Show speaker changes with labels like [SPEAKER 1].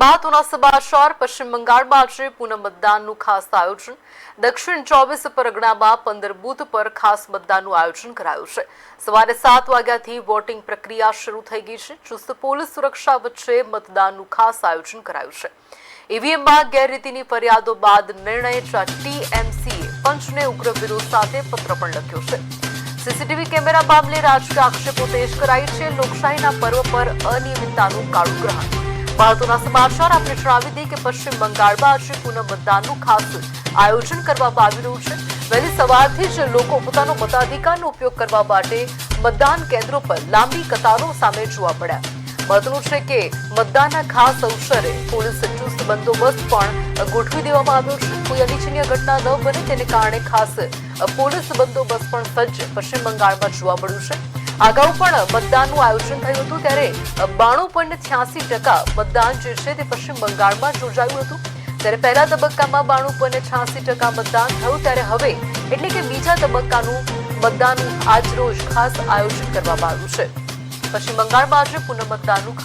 [SPEAKER 1] મહત્વના સમાચાર પશ્ચિમ બંગાળમાં આજે પુનઃ મતદાનનું ખાસ આયોજન દક્ષિણ 24 પરગણામાં 15 બૂથ પર ખાસ મતદાનનું આયોજન કરાયું છે। સવારે 7 વાગ્યાથી વોટિંગ પ્રક્રિયા શરૂ થઈ ગઈ છે। ચુસ્ત પોલીસ સુરક્ષા વચ્ચે મતદાનનું ખાસ આયોજન કરાયું છે। ઈવીએમમાં ગેરરીતિની ફરિયાદો બાદ નિર્ણય ટીએમસીએ પંચને ઉગ્ર વિરોધ સાથે પત્ર પણ લખ્યો છે। સીસીટીવી કેમેરા મામલે રાજકીય આક્ષેપો તેજ કરાઈ છે। લોકશાહીના પર્વ પર અનિયમિતતાનું કાળું ગ્રહણ। મહત્વના સમાચાર આપણે જણાવી દઈએ કે પશ્ચિમ બંગાળમાં આજે પુનઃ મતદાનનું ખાસ આયોજન કરવામાં આવી રહ્યું છે। વહેલી સવારથી જ લોકો પોતાનો મતાધિકારનો ઉપયોગ કરવા માટે મતદાન કેન્દ્રો પર લાંબી કતારો સામે જોવા મળ્યા। મહત્વનું છે કે મતદાનના ખાસ અવસરે પોલીસ ચુસ્ત બંદોબસ્ત પણ ગોઠવી દેવામાં આવ્યો છે। કોઈ અનિચ્છનીય ઘટના ન બને તેને કારણે ખાસ પોલીસ બંદોબસ્ત પણ સજ્જ પશ્ચિમ બંગાળમાં જોવા મળ્યું છે। અગાઉ પણ મતદાનનું આયોજન થયું હતું ત્યારે 92.86% મતદાન જે છે તે પશ્ચિમ બંગાળમાં યોજાયું હતું। ત્યારે પહેલા તબક્કામાં 92.86% મતદાન થયું ત્યારે હવે એટલે કે બીજા તબક્કાનું મતદાનનું આજ રોજ ખાસ આયોજન કરવામાં આવ્યું છે। પશ્ચિમ બંગાળમાં આજે પુનઃ મતદાનનું